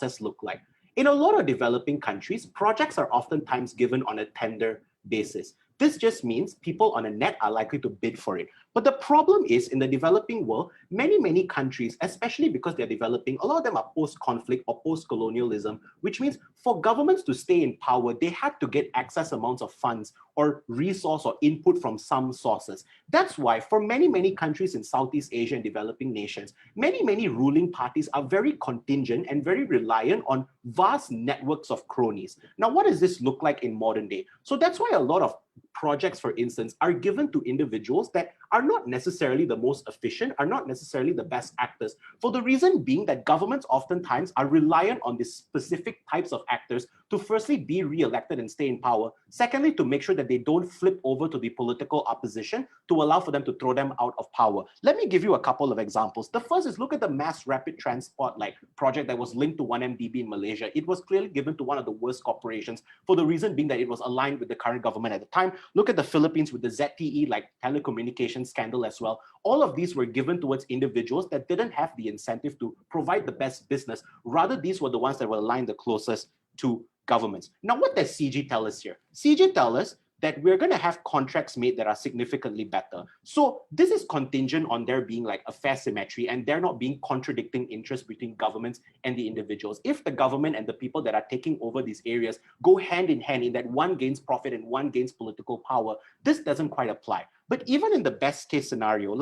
access look like? In a lot of developing countries, projects are oftentimes given on a tender basis. This just means people on a net are likely to bid for it. But the problem is, in the developing world, many countries, especially because they're developing, a lot of them are post-conflict or post-colonialism, which means for governments to stay in power, they had to get excess amounts of funds or resource or input from some sources. That's why for many countries in Southeast Asia and developing nations, many ruling parties are very contingent and very reliant on vast networks of cronies. Now, what does this look like in modern day? So that's why a lot of projects, for instance, are given to individuals that are not necessarily the most efficient, are not necessarily the best actors, for the reason being that governments oftentimes are reliant on these specific types of actors to firstly be re-elected and stay in power, secondly, to make sure that they don't flip over to the political opposition to allow for them to throw them out of power. Let me give you a couple of examples. The first is, look at the mass rapid transport project that was linked to 1MDB in Malaysia. It was clearly given to one of the worst corporations for the reason being that it was aligned with the current government at the time. Look at the Philippines with the ZTE telecommunications scandal as well. All of these were given towards individuals that didn't have the incentive to provide the best business. Rather, these were the ones that were aligned the closest to governments. Now, what does CG tell us here? CG tell us that we're going to have contracts made that are significantly better. So this is contingent on there being a fair symmetry and there not being contradicting interests between governments and the individuals. If the government and the people that are taking over these areas go hand in hand in that one gains profit and one gains political power, this doesn't quite apply. But even in the best case scenario,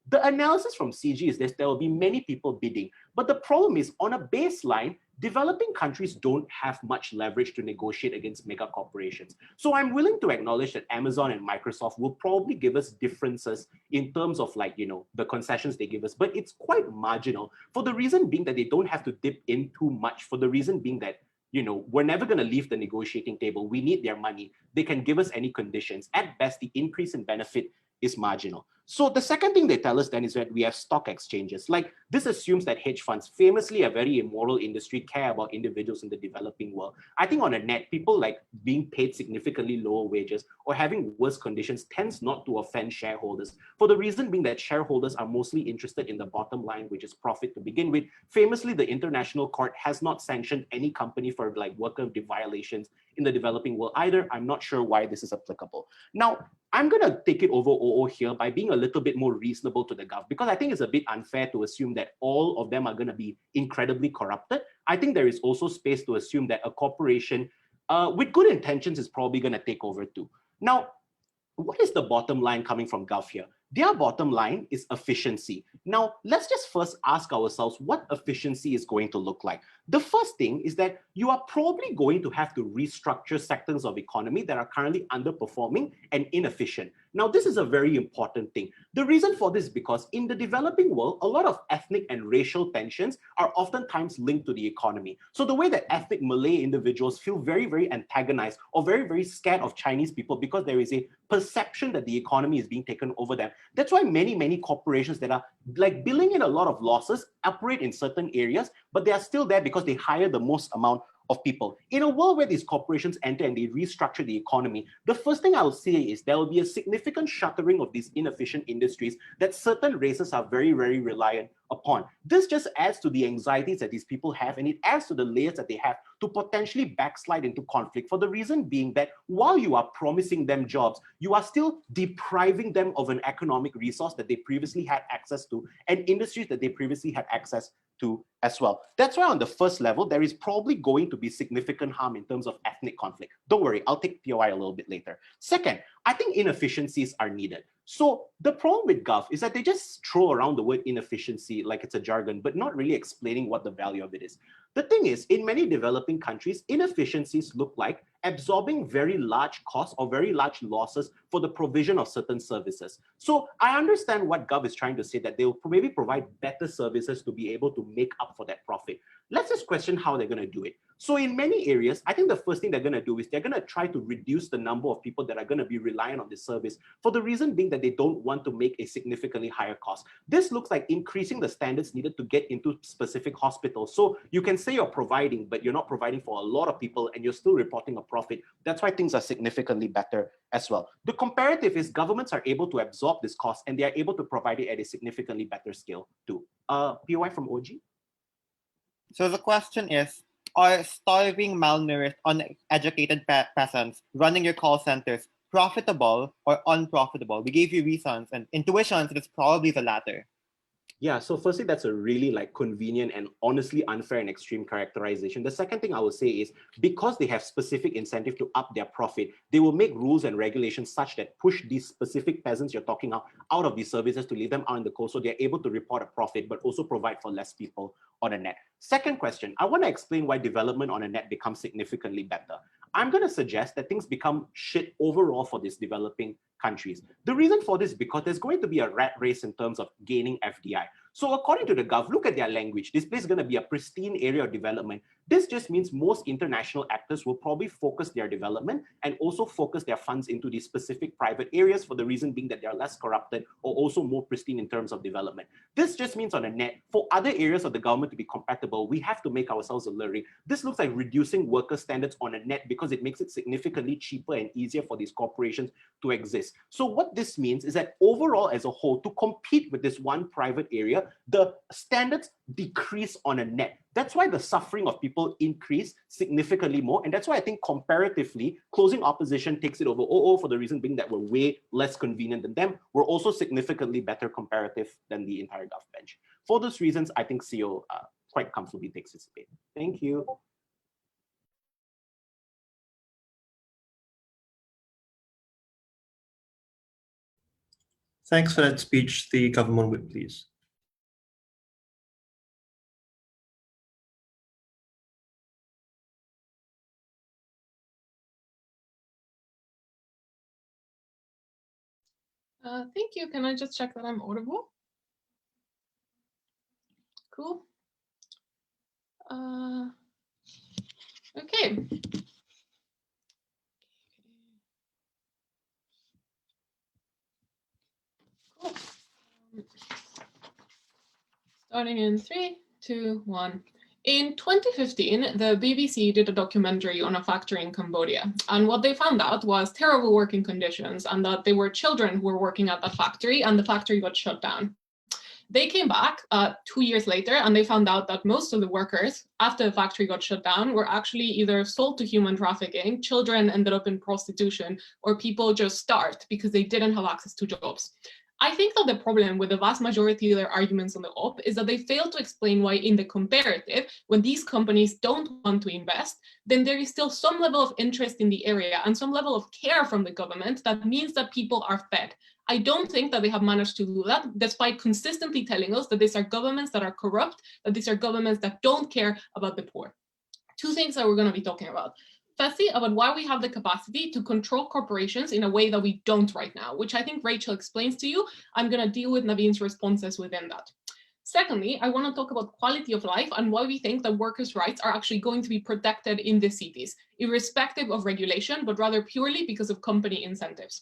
the analysis from CG is this: there will be many people bidding. But the problem is, on a baseline, developing countries don't have much leverage to negotiate against mega corporations. So I'm willing to acknowledge that Amazon and Microsoft will probably give us differences in terms of the concessions they give us, but it's quite marginal for the reason being that they don't have to dip in too much, for the reason being that we're never going to leave the negotiating table. We need their money. They can give us any conditions. At best, the increase in benefit is marginal. So the second thing they tell us then is that we have stock exchanges. This assumes that hedge funds, famously a very immoral industry, care about individuals in the developing world. I think on a net, people being paid significantly lower wages or having worse conditions tends not to offend shareholders, for the reason being that shareholders are mostly interested in the bottom line, which is profit to begin with. Famously, the International Court has not sanctioned any company for worker violations in the developing world either. I'm not sure why this is applicable. Now, I'm going to take it over OO here by being a little bit more reasonable to the gov, because I think it's a bit unfair to assume that all of them are going to be incredibly corrupted. I think there is also space to assume that a corporation with good intentions is probably going to take over too. Now, what is the bottom line coming from gov here? Their bottom line is efficiency. Now, let's just first ask ourselves what efficiency is going to look like. The first thing is that you are probably going to have to restructure sectors of economy that are currently underperforming and inefficient. Now, this is a very important thing. The reason for this is because in the developing world, a lot of ethnic and racial tensions are oftentimes linked to the economy. So the way that ethnic Malay individuals feel very antagonized or very scared of Chinese people because there is a perception that the economy is being taken over them. That's why many corporations that are billing in a lot of losses operate in certain areas, but they are still there because they hire the most amount of people. In a world where these corporations enter and they restructure the economy, the first thing I will say is there will be a significant shuttering of these inefficient industries that certain races are very reliant upon. This just adds to the anxieties that these people have, and it adds to the layers that they have to potentially backslide into conflict, for the reason being that while you are promising them jobs, you are still depriving them of an economic resource that they previously had access to and industries that they previously had access to as well. That's why on the first level, there is probably going to be significant harm in terms of ethnic conflict. Don't worry, I'll take POI a little bit later. Second, I think inefficiencies are needed. So the problem with gov is that they just throw around the word inefficiency like it's a jargon, but not really explaining what the value of it is. The thing is, in many developing countries, inefficiencies look like absorbing very large costs or very large losses for the provision of certain services. So I understand what gov is trying to say, that they will maybe provide better services to be able to make up for that profit. Let's just question how they're going to do it. So in many areas, I think the first thing they're going to do is they're going to try to reduce the number of people that are going to be reliant on this service, for the reason being that they don't want to make a significantly higher cost. This looks like increasing the standards needed to get into specific hospitals. So you can say you're providing, but you're not providing for a lot of people and you're still reporting a profit. That's why things are significantly better as well. The comparative is governments are able to absorb this cost and they are able to provide it at a significantly better scale too. POI from OG? So the question is, are starving, malnourished, uneducated peasants running your call centers profitable or unprofitable? We gave you reasons and intuitions, it's probably the latter. Yeah, so firstly, that's a really convenient and honestly unfair and extreme characterization. The second thing I would say is because they have specific incentive to up their profit, they will make rules and regulations such that push these specific peasants you're talking out of these services to leave them out in the cold so they're able to report a profit, but also provide for less people on a net. Second question, I want to explain why development on a net becomes significantly better. I'm going to suggest that things become shit overall for these developing countries. The reason for this is because there's going to be a rat race in terms of gaining FDI. So according to the Gov, look at their language. This place is going to be a pristine area of development. This just means most international actors will probably focus their development and also focus their funds into these specific private areas for the reason being that they're less corrupted or also more pristine in terms of development. This just means on a net, for other areas of the government to be compatible, we have to make ourselves alluring. This looks like reducing worker standards on a net because it makes it significantly cheaper and easier for these corporations to exist. So what this means is that overall as a whole, to compete with this one private area, the standards decrease on a net. That's why the suffering of people increase significantly more. And that's why I think comparatively, closing opposition takes it over for the reason being that we're way less convenient than them. We're also significantly better comparative than the entire Gov bench. For those reasons, I think CO quite comfortably takes his spade. Thank you. Thanks for that speech. The government whip, please. Thank you. Can I just check that I'm audible? Cool. Okay. Cool. Starting in 3, 2, 1. In 2015, the BBC did a documentary on a factory in Cambodia. And what they found out was terrible working conditions and that there were children who were working at that factory and the factory got shut down. They came back 2 years later and they found out that most of the workers after the factory got shut down were actually either sold to human trafficking, children ended up in prostitution, or people just starved because they didn't have access to jobs. I think that the problem with the vast majority of their arguments on the op is that they fail to explain why in the comparative, when these companies don't want to invest, then there is still some level of interest in the area and some level of care from the government that means that people are fed. I don't think that they have managed to do that, despite consistently telling us that these are governments that are corrupt, that these are governments that don't care about the poor. Two things that we're going to be talking about. Firstly, about why we have the capacity to control corporations in a way that we don't right now, which I think Rachel explains to you. I'm going to deal with Naveen's responses within that. Secondly, I want to talk about quality of life and why we think that workers' rights are actually going to be protected in the cities, irrespective of regulation, but rather purely because of company incentives.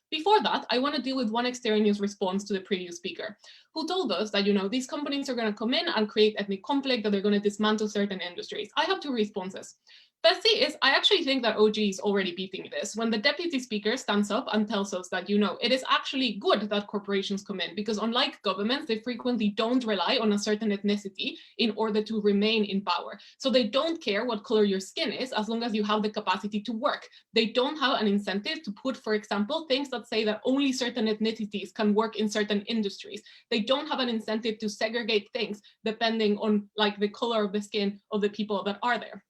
Before that, I want to deal with one extraneous response to the previous speaker, who told us that, these companies are going to come in and create ethnic conflict, that they're going to dismantle certain industries. I have two responses. Firstly is, I actually think that OG is already beating this. When the deputy speaker stands up and tells us that, it is actually good that corporations come in, because unlike governments, they frequently don't rely on a certain ethnicity in order to remain in power. So they don't care what color your skin is, as long as you have the capacity to work. They don't have an incentive to put, for example, things that say that only certain ethnicities can work in certain industries. They don't have an incentive to segregate things depending on the color of the skin of the people that are there.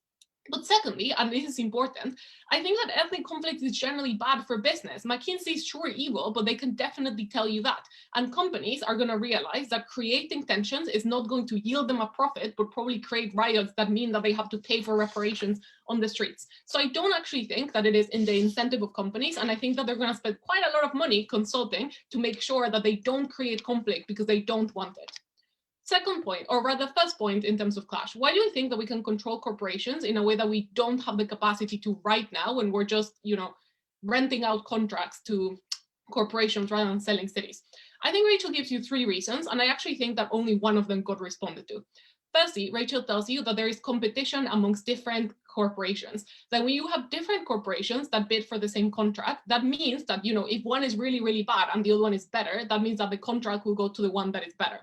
But secondly, and this is important, I think that ethnic conflict is generally bad for business. McKinsey is sure evil, but they can definitely tell you that. And companies are going to realize that creating tensions is not going to yield them a profit, but probably create riots that mean that they have to pay for reparations on the streets. So I don't actually think that it is in the incentive of companies, and I think that they're going to spend quite a lot of money consulting to make sure that they don't create conflict because they don't want it. Second point, or rather first point in terms of clash, why do you think that we can control corporations in a way that we don't have the capacity to right now when we're just, renting out contracts to corporations rather than selling cities? I think Rachel gives you 3 reasons, and I actually think that only one of them got responded to. Firstly, Rachel tells you that there is competition amongst different corporations. That when you have different corporations that bid for the same contract, that means that, if one is really, really bad and the other one is better, that means that the contract will go to the one that is better.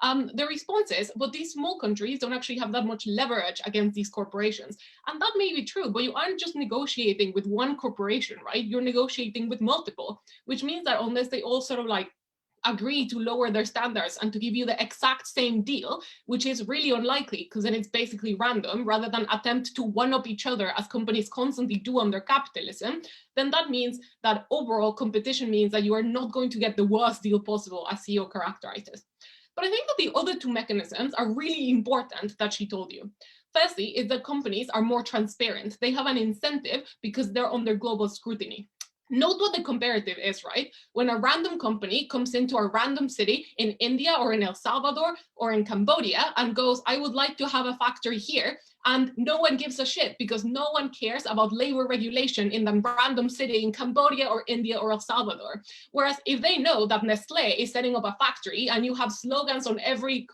The response is, but these small countries don't actually have that much leverage against these corporations. And that may be true, but you aren't just negotiating with one corporation, right? You're negotiating with multiple, which means that unless they all sort of like agree to lower their standards and to give you the exact same deal, which is really unlikely because then it's basically random, rather than attempt to one-up each other as companies constantly do under capitalism, then that means that overall competition means that you are not going to get the worst deal possible, as CEO characterized it. But I think that the other two mechanisms are really important that she told you. Firstly, is that companies are more transparent. They have an incentive because they're under global scrutiny. Note what the comparative is, right? When a random company comes into a random city in India or in El Salvador or in Cambodia and goes, I would like to have a factory here, and no one gives a shit because no one cares about labor regulation in the random city in Cambodia or India or El Salvador. Whereas if they know that Nestle is setting up a factory and you have slogans on every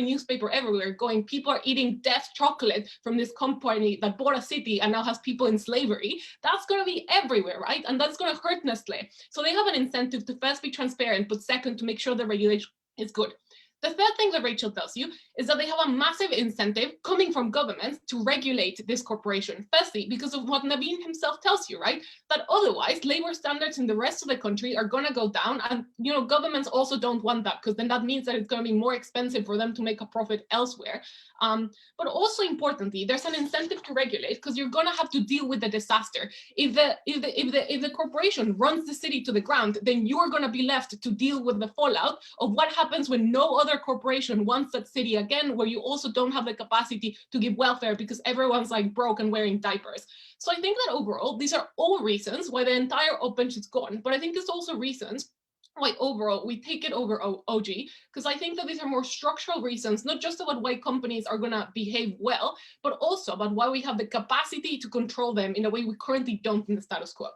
newspaper everywhere going, people are eating death chocolate from this company that bought a city and now has people in slavery, that's going to be everywhere, right? And that's going to hurt Nestle. So they have an incentive to first be transparent, but second, to make sure the regulation is good. The third thing that Rachel tells you is that they have a massive incentive coming from governments to regulate this corporation. Firstly, because of what Naveen himself tells you, right? That otherwise labor standards in the rest of the country are going to go down. And, you know, governments also don't want that, because then that means that it's going to be more expensive for them to make a profit elsewhere. But also importantly, there's an incentive to regulate because you're going to have to deal with the disaster. If the corporation runs the city to the ground, then you're going to be left to deal with the fallout of what happens when no other corporation wants that city again, where you also don't have the capacity to give welfare because everyone's like broke and wearing diapers. So I think that overall, these are all reasons why the entire upbench is gone. But I think it's also reasons why overall we take it over OG, because I think that these are more structural reasons, not just about why companies are going to behave well, but also about why we have the capacity to control them in a way we currently don't in the status quo.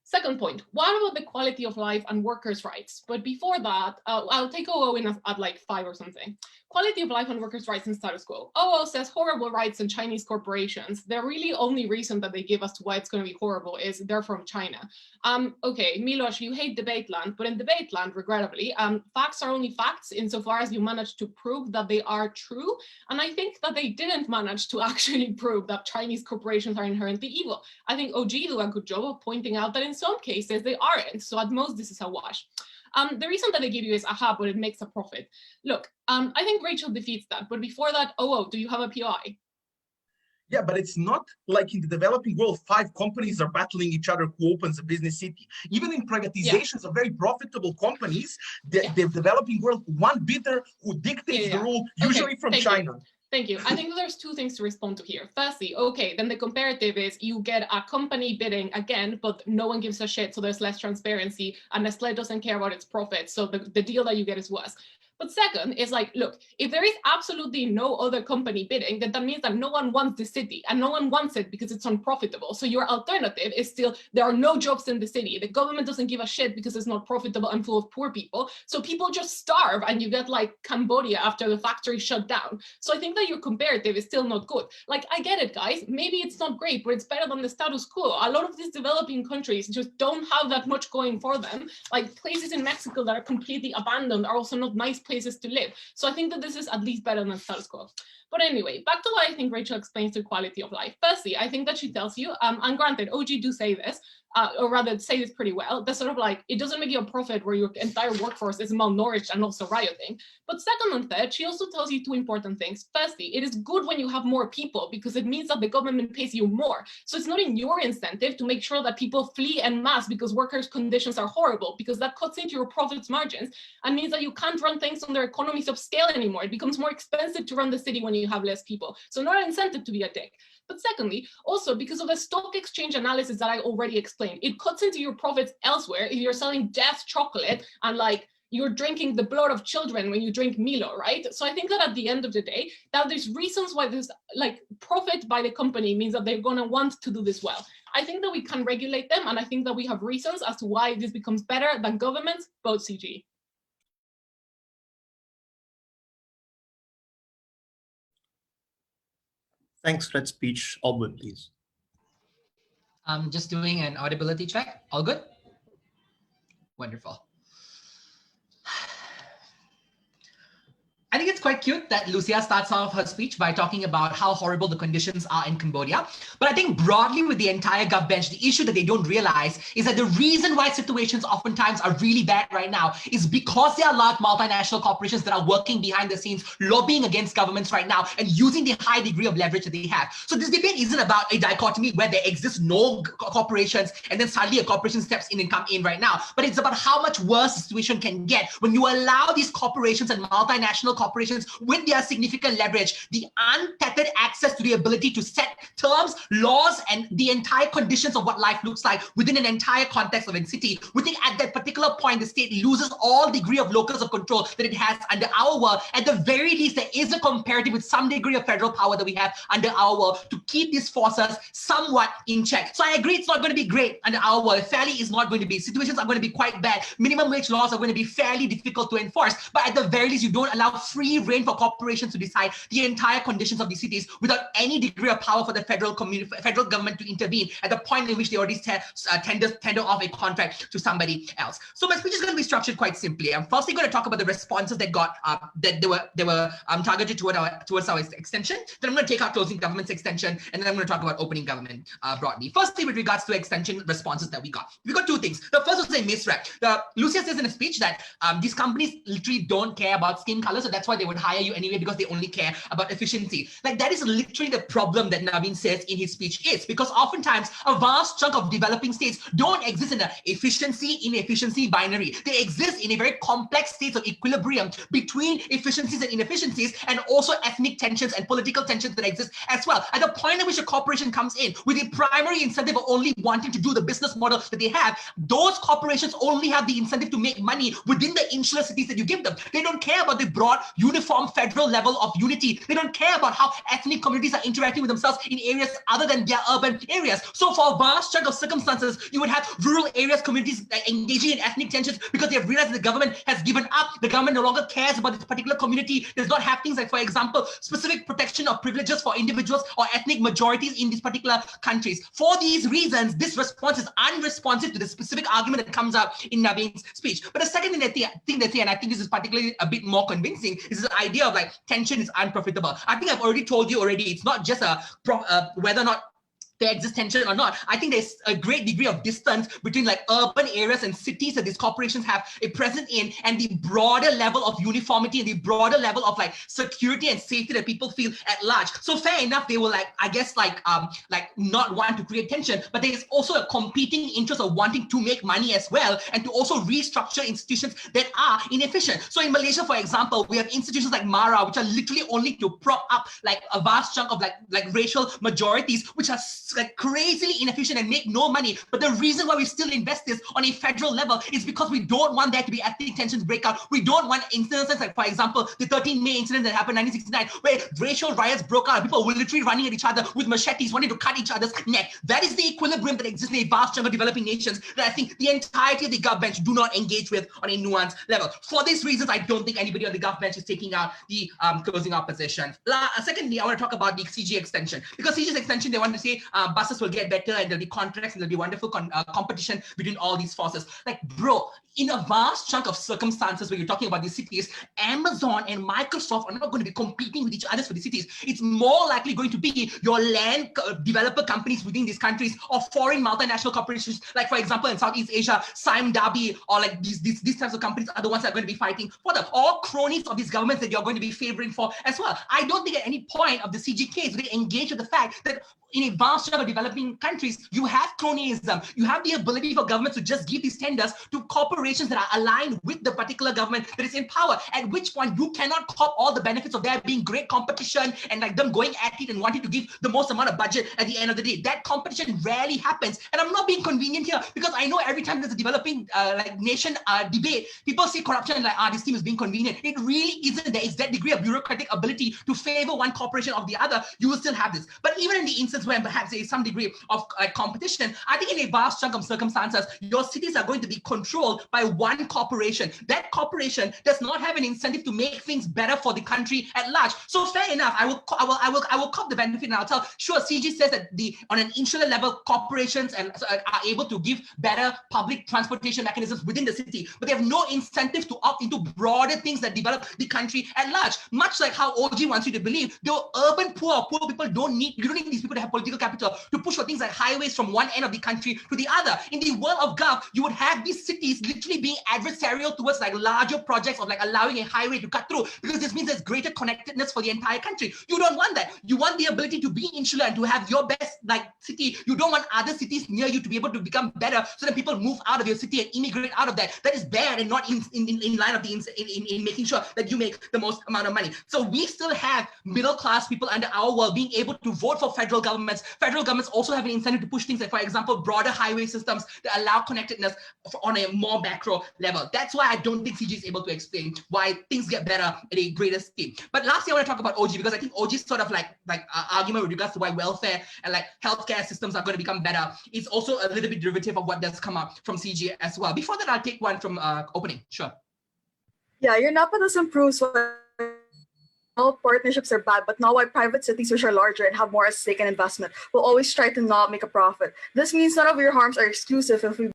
Second point, what about the quality of life and workers' rights? But before that, I'll take OO in at like 5 or something. Quality of life and workers' rights in status quo. OO says horrible rights in Chinese corporations. The really only reason that they give us to why it's going to be horrible is they're from China. Okay, Milos, you hate debate land, but in debate land, regrettably, facts are only facts insofar as you manage to prove that they are true. And I think that they didn't manage to actually prove that Chinese corporations are inherently evil. I think OG do a good job of pointing out that in some cases they aren't. So at most, this is a wash. The reason that they give you is, aha, but it makes a profit. Look, I think Rachel defeats that. But before that, OO, do you have a POI? Yeah, but it's not like in the developing world, 5 companies are battling each other who opens a business city. Even in privatizations of very profitable companies, the developing world, one bidder who dictates the rule, usually from China. Thank you. I think there's 2 things to respond to here. Firstly, okay, then the comparative is you get a company bidding again, but no one gives a shit, so there's less transparency, and Nestle doesn't care about its profits, so the deal that you get is worse. But second is like, look, if there is absolutely no other company bidding, then that means that no one wants the city, and no one wants it because it's unprofitable. So your alternative is still, there are no jobs in the city. The government doesn't give a shit because it's not profitable and full of poor people. So people just starve, and you get like Cambodia after the factory shut down. So I think that your comparative is still not good. Like, I get it, guys. Maybe it's not great, but it's better than the status quo. A lot of these developing countries just don't have that much going for them. Like places in Mexico that are completely abandoned are also not nice places to live. So I think that this is at least better than status quo. But anyway, back to what I think Rachel explains to quality of life. Firstly, I think that she tells you, and granted, OG do say this, or rather say this pretty well, that's sort of like, it doesn't make you a profit where your entire workforce is malnourished and also rioting. But second and third, she also tells you 2 important things. Firstly, it is good when you have more people because it means that the government pays you more. So it's not in your incentive to make sure that people flee en masse because workers' conditions are horrible, because that cuts into your profits margins and means that you can't run things under economies of scale anymore. It becomes more expensive to run the city when you have less people. So not an incentive to be a dick. But secondly, also because of the stock exchange analysis that I already explained, it cuts into your profits elsewhere if you're selling death chocolate and like you're drinking the blood of children when you drink Milo, right? So I think that at the end of the day, that there's reasons why this like profit by the company means that they're gonna want to do this well. I think that we can regulate them, and I think that we have reasons as to why this becomes better than governments, both CG. Thanks for that speech. Albert, please. I'm just doing an audibility check. All good? Wonderful. I think it's quite cute that Lucía starts off her speech by talking about how horrible the conditions are in Cambodia. But I think broadly with the entire gov bench, the issue that they don't realize is that the reason why situations oftentimes are really bad right now is because there are large multinational corporations that are working behind the scenes, lobbying against governments right now and using the high degree of leverage that they have. So this debate isn't about a dichotomy where there exists no corporations and then suddenly a corporation steps in and come in right now. But it's about how much worse the situation can get when you allow these corporations and multinational corporations with their significant leverage, the untethered access to the ability to set terms, laws, and the entire conditions of what life looks like within an entire context of a city. We think at that particular point, the state loses all degree of locus of control that it has under our world. At the very least, there is a comparative with some degree of federal power that we have under our world to keep these forces somewhat in check. So I agree it's not going to be great under our world. Fairly is not going to be. Situations are going to be quite bad. Minimum wage laws are going to be fairly difficult to enforce. But at the very least, you don't allow free reign for corporations to decide the entire conditions of the cities without any degree of power for the federal government to intervene at the point in which they already tender off a contract to somebody else. So my speech is going to be structured quite simply. I'm firstly going to talk about the responses that got that they were targeted towards our extension. Then I'm going to take our closing government's extension, and then I'm going to talk about opening government broadly. Firstly, with regards to extension responses that we got two things. The first was a misrep. Lucía says in a speech that these companies literally don't care about skin color, so that's why they would hire you anyway, because they only care about efficiency. Like, that is literally the problem that Naveen says in his speech is, because oftentimes a vast chunk of developing states don't exist in an efficiency binary. They exist in a very complex state of equilibrium between efficiencies and inefficiencies, and also ethnic tensions and political tensions that exist as well. At the point at which a corporation comes in with a primary incentive of only wanting to do the business model that they have, those corporations only have the incentive to make money within the insular cities that you give them. They don't care about the broad, uniform federal level of unity. They don't care about how ethnic communities are interacting with themselves in areas other than their urban areas. So for a vast chunk of circumstances, you would have rural areas, communities engaging in ethnic tensions because they have realized the government has given up. The government no longer cares about this particular community. Does not have things like, for example, specific protection of privileges for individuals or ethnic majorities in these particular countries. For these reasons, this response is unresponsive to the specific argument that comes out in Naveen's speech. But the second thing that they say, and I think this is particularly a bit more convincing, is this idea of like tension is unprofitable. I think I've already told you already, it's not just whether or not there exists tension or not. I think there's a great degree of distance between like urban areas and cities that these corporations have a presence in, and the broader level of uniformity and the broader level of like security and safety that people feel at large. So fair enough, they will not want to create tension, but there is also a competing interest of wanting to make money as well, and to also restructure institutions that are inefficient. So in Malaysia, for example, we have institutions like MARA, which are literally only to prop up like a vast chunk of like racial majorities, which are like crazily inefficient and make no money. But the reason why we still invest this on a federal level is because we don't want there to be ethnic tensions break out. We don't want instances like, for example, the 13 May incident that happened in 1969, where racial riots broke out. People were literally running at each other with machetes, wanting to cut each other's neck. That is the equilibrium that exists in a vast chunk of developing nations that I think the entirety of the gov bench do not engage with on a nuanced level. For these reasons, I don't think anybody on the gov bench is taking out the closing opposition. Secondly, I want to talk about the CG extension, because CG's extension, they want to say buses will get better and there'll be contracts and there'll be wonderful competition between all these forces. Like, bro, in a vast chunk of circumstances where you're talking about these cities, Amazon and Microsoft are not going to be competing with each other for the cities. It's more likely going to be your land developer companies within these countries, or foreign multinational corporations, like for example in Southeast Asia, Sime Darby, or like these types of companies are the ones that are going to be fighting for them, or cronies of these governments that you're going to be favoring for as well. I don't think at any point of the CG case they engage with the fact that in a vast chunk of developing countries, you have cronyism. You have the ability for governments to just give these tenders to corporations that are aligned with the particular government that is in power, at which point you cannot cop all the benefits of there being great competition and like them going at it and wanting to give the most amount of budget at the end of the day. That competition rarely happens. And I'm not being convenient here, because I know every time there's a developing nation debate, people see corruption and like, this team is being convenient. It really isn't. There is that degree of bureaucratic ability to favor one corporation or the other. You will still have this. But even in the instance instance where perhaps there is some degree of competition, I think in a vast chunk of circumstances, your cities are going to be controlled by one corporation. That corporation does not have an incentive to make things better for the country at large. So fair enough, I will cop the benefit, and I'll tell. Sure, CG says that on an insular level, corporations are able to give better public transportation mechanisms within the city, but they have no incentive to opt into broader things that develop the country at large. Much like how OG wants you to believe, the urban poor people don't need these people to have political capital to push for things like highways from one end of the country to the other. In the world of Gov, you would have these cities literally being adversarial towards like larger projects of like allowing a highway to cut through, because this means there's greater connectedness for the entire country. You don't want that. You want the ability to be insular and to have your best like city. You don't want other cities near you to be able to become better so that people move out of your city and immigrate out of that. That is bad and not in line of in making sure that you make the most amount of money. So we still have middle class people under our world being able to vote for federal governments. Federal governments also have an incentive to push things like, for example, broader highway systems that allow connectedness on a more macro level. That's why I don't think CG is able to explain why things get better at a greater scale. But lastly, I want to talk about OG, because I think OG's sort of like argument with regards to why welfare and like healthcare systems are going to become better is also a little bit derivative of what does come up from CG as well. Before that, I'll take one from opening. Sure. Yeah, your nepotism proves why all partnerships are bad, but not why private cities which are larger and have more at stake in investment will always try to not make a profit. This means none of your harms are exclusive if we...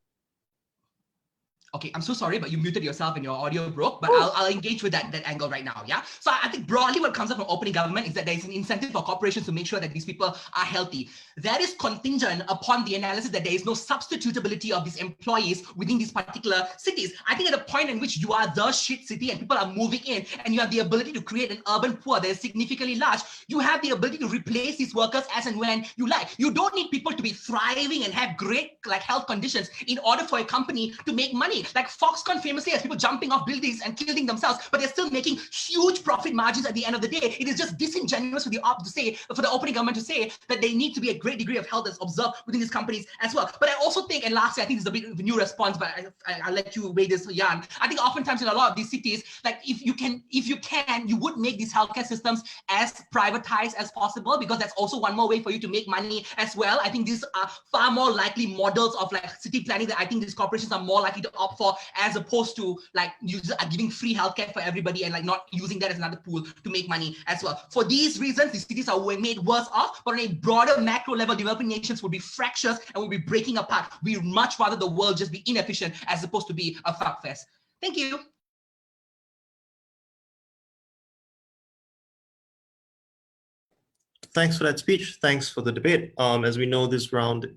Okay, I'm so sorry, but you muted yourself and your audio broke, but I'll engage with that angle right now, yeah? So I think broadly what comes up from opening government is that there is an incentive for corporations to make sure that these people are healthy. That is contingent upon the analysis that there is no substitutability of these employees within these particular cities. I think at the point in which you are the shit city and people are moving in and you have the ability to create an urban poor that is significantly large, you have the ability to replace these workers as and when you like. You don't need people to be thriving and have great like health conditions in order for a company to make money. Like Foxconn famously has people jumping off buildings and killing themselves, but they're still making huge profit margins at the end of the day. It is just disingenuous for the opening government to say that they need to be a great degree of health that's observed within these companies as well. But I also think, and lastly, I think this is a bit of a new response, but I'll let you weigh this, Jan. I think oftentimes in a lot of these cities, like if you can, you would make these healthcare systems as privatized as possible, because that's also one more way for you to make money as well. I think these are far more likely models of like city planning that I think these corporations are more likely to opt for, as opposed to like giving free healthcare for everybody and like not using that as another pool to make money as well. For these reasons, these cities are made worse off, but on a broader macro level, developing nations would be fractious and would be breaking apart. We'd much rather the world just be inefficient as opposed to be a fuckfest. Thank you. Thanks for that speech. Thanks for the debate. As we know, this round